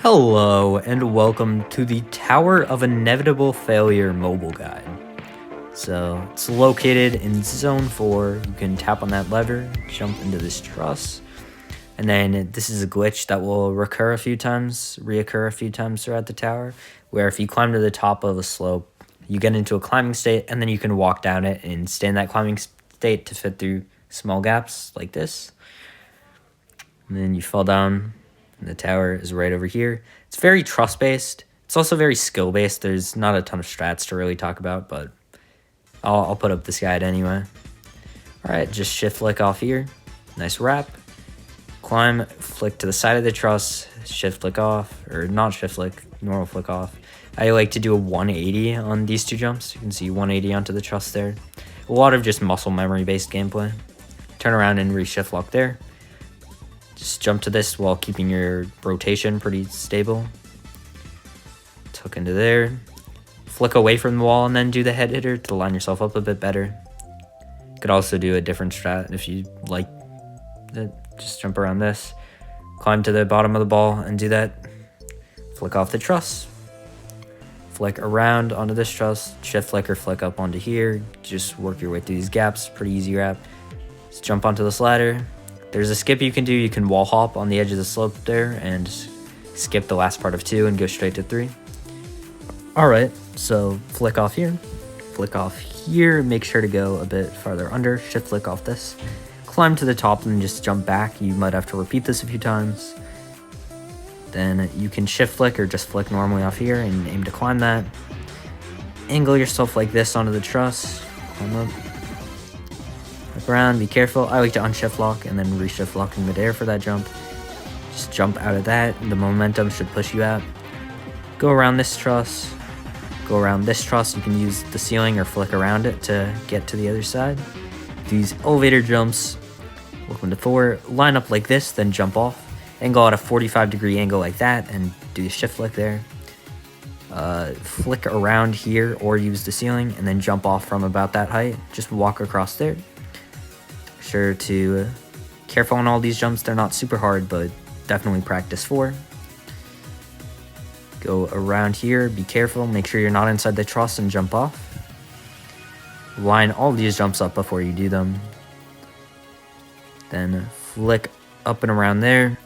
Hello and welcome to the Tower of Inevitable Failure mobile guide. So it's located in zone 4. You can tap on that lever, jump into this truss, and then this is a glitch that will reoccur a few times throughout the tower, where if you climb to the top of a slope, you get into a climbing state and then you can walk down it and stay in that climbing state to fit through small gaps like this. And then you fall down. And the tower is right over here. It's very trust-based. It's also very skill-based. There's not a ton of strats to really talk about, but I'll put up this guide anyway. All right, just shift flick off here. Nice wrap. Climb, flick to the side of the truss, shift flick off, or not shift flick, normal flick off. I like to do a 180 on these two jumps. You can see 180 onto the truss there. A lot of just muscle memory-based gameplay. Turn around and re-shift lock there. Just jump to this while keeping your rotation pretty stable. Tuck into there. Flick away from the wall and then do the head hitter to line yourself up a bit better. You could also do a different strat if you like it. Just jump around this. Climb to the bottom of the ball and do that. Flick off the truss. Flick around onto this truss. Shift flick or flick up onto here. Just work your way through these gaps. Pretty easy wrap. Just jump onto this ladder. There's a skip you can do. You can wall hop on the edge of the slope there and skip the last part of 2 and go straight to 3. All right, so flick off here, flick off here. Make sure to go a bit farther under. Shift flick off this. Climb to the top and just jump back. You might have to repeat this a few times. Then you can shift flick or just flick normally off here and aim to climb that. Angle yourself like this onto the truss. Climb up. Around, be careful. I like to unshift lock and then reshift lock in midair for that jump. Just jump out of that. The momentum should push you out. Go around this truss. Go around this truss. You can use the ceiling or flick around it to get to the other side. These elevator jumps. Welcome to 4. Line up like this, then jump off. Angle at a 45-degree angle like that and do the shift flick there. Flick around here or use the ceiling and then jump off from about that height. Just walk across there. Sure to careful on all these jumps. They're not super hard, but definitely practice for. Go around here, be careful, make sure you're not inside the truss and jump off. Line all these jumps up before you do them. Then flick up and around there.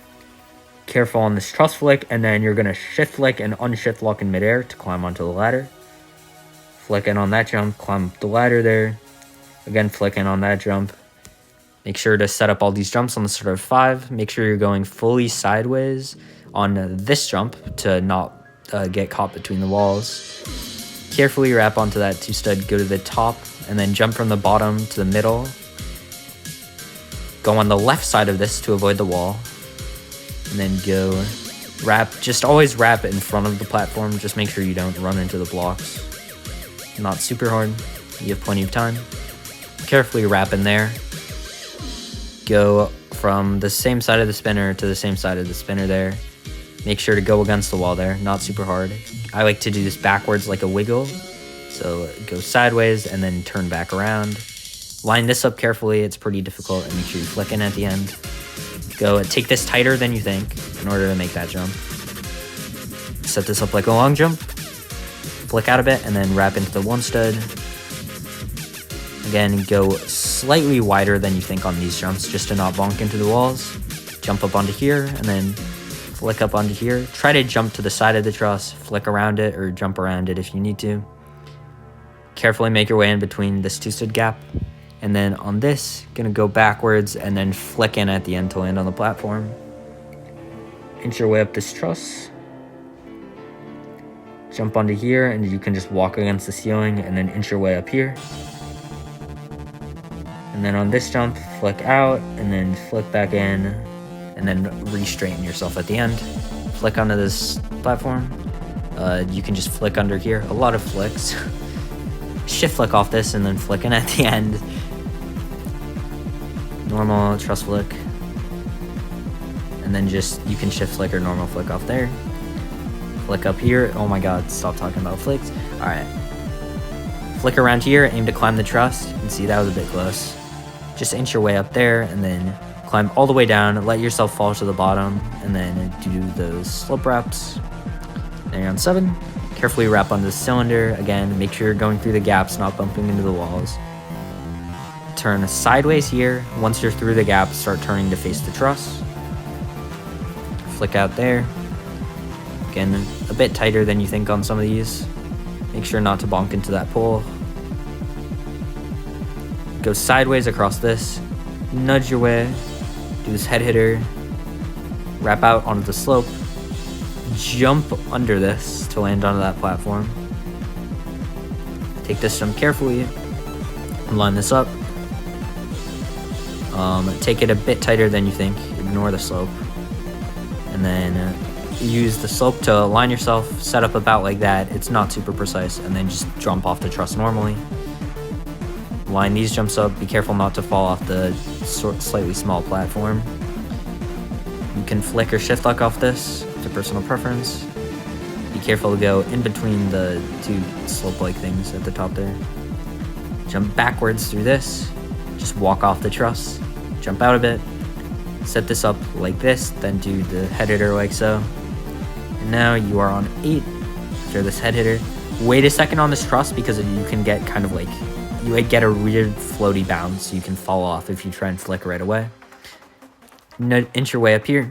Careful on this truss flick, and then you're gonna shift flick and unshift lock in midair to climb onto the ladder. Flick in on that jump, climb up the ladder there. Again, flick in on that jump. Make sure to set up all these jumps on the start of 5. Make sure you're going fully sideways on this jump to not get caught between the walls. Carefully wrap onto that 2-stud, go to the top, and then jump from the bottom to the middle. Go on the left side of this to avoid the wall. And then go wrap, just always wrap in front of the platform. Just make sure you don't run into the blocks. Not super hard. You have plenty of time. Carefully wrap in there. Go from the same side of the spinner to the same side of the spinner there. Make sure to go against the wall there, not super hard. I like to do this backwards like a wiggle. So go sideways and then turn back around. Line this up carefully, it's pretty difficult, and make sure you flick in at the end. Go take this tighter than you think in order to make that jump. Set this up like a long jump. Flick out a bit and then wrap into the 1-stud. Again, go slightly wider than you think on these jumps just to not bonk into the walls. Jump up onto here and then flick up onto here. Try to jump to the side of the truss, flick around it or jump around it if you need to. Carefully make your way in between this 2-stud gap. And then on this, gonna go backwards and then flick in at the end to land on the platform. Inch your way up this truss. Jump onto here and you can just walk against the ceiling and then inch your way up here. And then on this jump, flick out, and then flick back in, and then re-straighten yourself at the end. Flick onto this platform. You can just flick under here. A lot of flicks. Shift flick off this, and then flick in at the end. Normal truss flick. And then just, you can shift flick or normal flick off there. Flick up here. Oh my god, stop talking about flicks. Alright. Flick around here, aim to climb the truss. You can see that was a bit close. Just inch your way up there and then Climb all the way down, let yourself fall to the bottom, and then do those slope wraps. Then you're on 7. Carefully wrap onto the cylinder. Again, make sure you're going through the gaps, not bumping into the walls. Turn sideways here. Once you're through the gap, start turning to face the truss. Flick out there. Again, a bit tighter than you think on some of these. Make sure not to bonk into that pole. Go sideways across this. Nudge your way. Do this head hitter. Wrap out onto the slope. Jump under this to land onto that platform. Take this jump carefully. Line this up. Take it a bit tighter than you think. Ignore the slope. And then use the slope to line yourself, set up about like that. It's not super precise. And then just jump off the truss normally. Line these jumps up. Be careful not to fall off the slightly small platform. You can flick or shift lock off this to personal preference. Be careful to go in between the two slope-like things at the top there. Jump backwards through this. Just walk off the truss. Jump out a bit. Set this up like this, then do the head hitter like so. And now you are on 8 after this head hitter. Wait a second on this truss because you can get kind of like, you would get a weird floaty bounce, so you can fall off if you try and flick right away. Inch your way up here.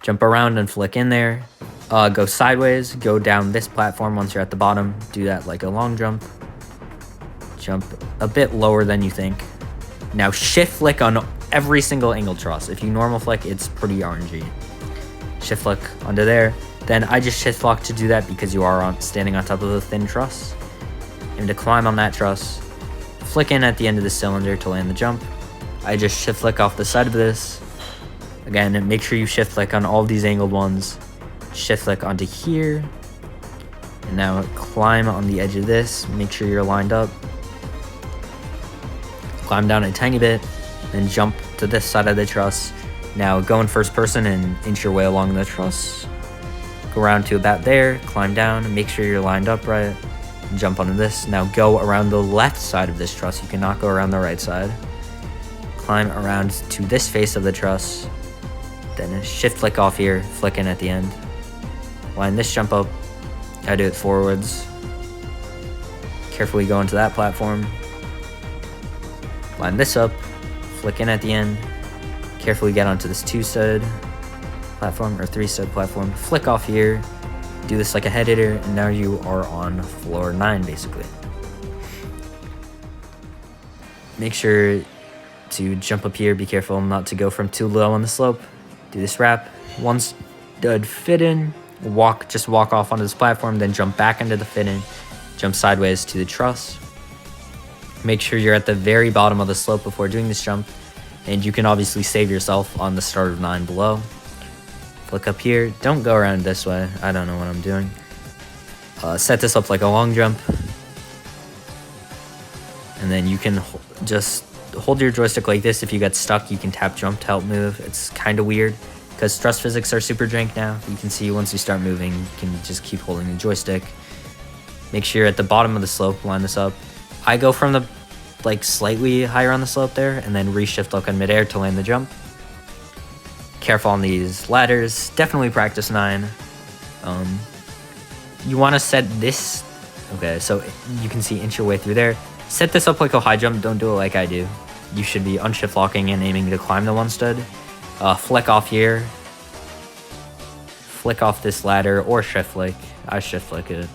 Jump around and flick in there. Go sideways, go down this platform once you're at the bottom. Do that like a long jump. Jump a bit lower than you think. Now shift flick on every single angle truss. If you normal flick, it's pretty RNG. Shift flick onto there. Then I just shift lock to do that because you are standing on top of a thin truss. And to climb on that truss, flick in at the end of the cylinder to land the jump. I just shift flick off the side of this. Again, make sure you shift flick on all of these angled ones. Shift flick onto here. And now climb on the edge of this. Make sure you're lined up. Climb down a tiny bit, then jump to this side of the truss. Now go in first person and inch your way along the truss. Go around to about there, climb down, make sure you're lined up right. Jump onto this. Now go around the left side of this truss. You cannot go around the right side. Climb around to this face of the truss. Then shift flick off here, flick in at the end. Line this jump up. I do it forwards. Carefully go into that platform. Line this up, flick in at the end. Carefully get onto this 2-stud platform or 3-stud platform. Flick off here. Do this like a head hitter, and now you are on floor 9 basically. Make sure to jump up here. Be careful not to go from too low on the slope. Do this wrap. Once done fit in, just walk off onto this platform, then jump back into the fit in. Jump sideways to the truss. Make sure you're at the very bottom of the slope before doing this jump, and you can obviously save yourself on the start of 9 below. Flick up here. Don't go around this way. I don't know what I'm doing. Set this up like a long jump. And then you can just hold your joystick like this. If you get stuck, you can tap jump to help move. It's kind of weird because truss physics are super jank now. You can see once you start moving, you can just keep holding the joystick. Make sure you're at the bottom of the slope. Line this up. I go from the slightly higher on the slope there and then reshift look on midair to land the jump. Careful on these ladders. Definitely practice 9. You want to set this. Okay, so you can see inch your way through there. Set this up like a high jump. Don't do it like I do. You should be unshift locking and aiming to climb the 1-stud. Flick off here. Flick off this ladder or shift flick. I shift flick it.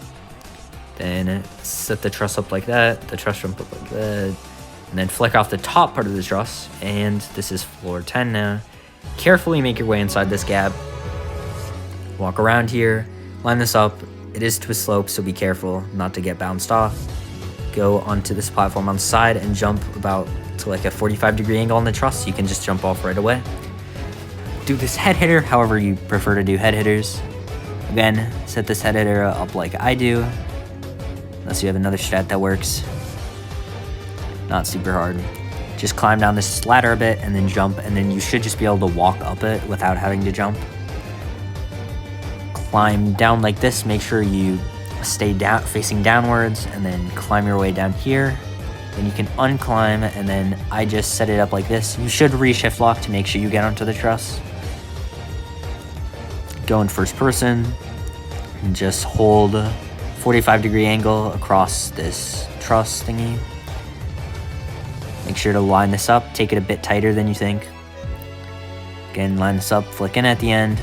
Then set the truss up like that. The truss jump up like that. And then flick off the top part of the truss. And this is floor 10 now. Carefully make your way inside this gap. Walk around here. Line this up. It is to a slope, so be careful not to get bounced off. Go onto this platform on the side and jump about to like a 45-degree angle on the truss. You can just jump off right away. Do this head hitter however you prefer to do head hitters. Again, set this head hitter up like I do. Unless you have another strat that works. Not super hard. Just climb down this ladder a bit and then jump, and then you should just be able to walk up it without having to jump. Climb down like this. Make sure you stay down, facing downwards, and then climb your way down here. Then you can unclimb, and then I just set it up like this. You should re-shift lock to make sure you get onto the truss. Go in first person, and just hold 45-degree angle across this truss thingy. Make sure to line this up, take it a bit tighter than you think. Again, line this up, flick in at the end,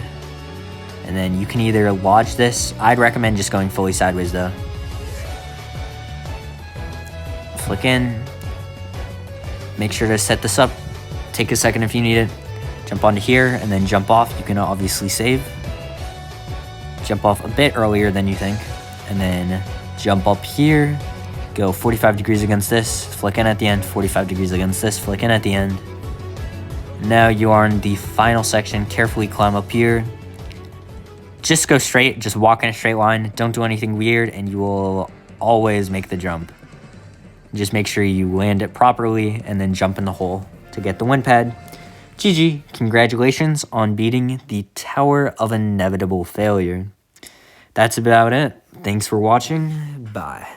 and then you can either lodge this. I'd recommend just going fully sideways though. Flick in, make sure to set this up, take a second if you need it. Jump onto here and then jump off. You can obviously save. Jump off a bit earlier than you think, and then jump up here, go 45 degrees against this, flick in at the end, 45 degrees against this, flick in at the end. Now you are in the final section. Carefully climb up here. Just go straight, just walk in a straight line, don't do anything weird, and you will always make the jump. Just make sure you land it properly and then jump in the hole to get the win pad. GG, congratulations on beating the Tower of Inevitable Failure. That's about it. Thanks for watching. Bye.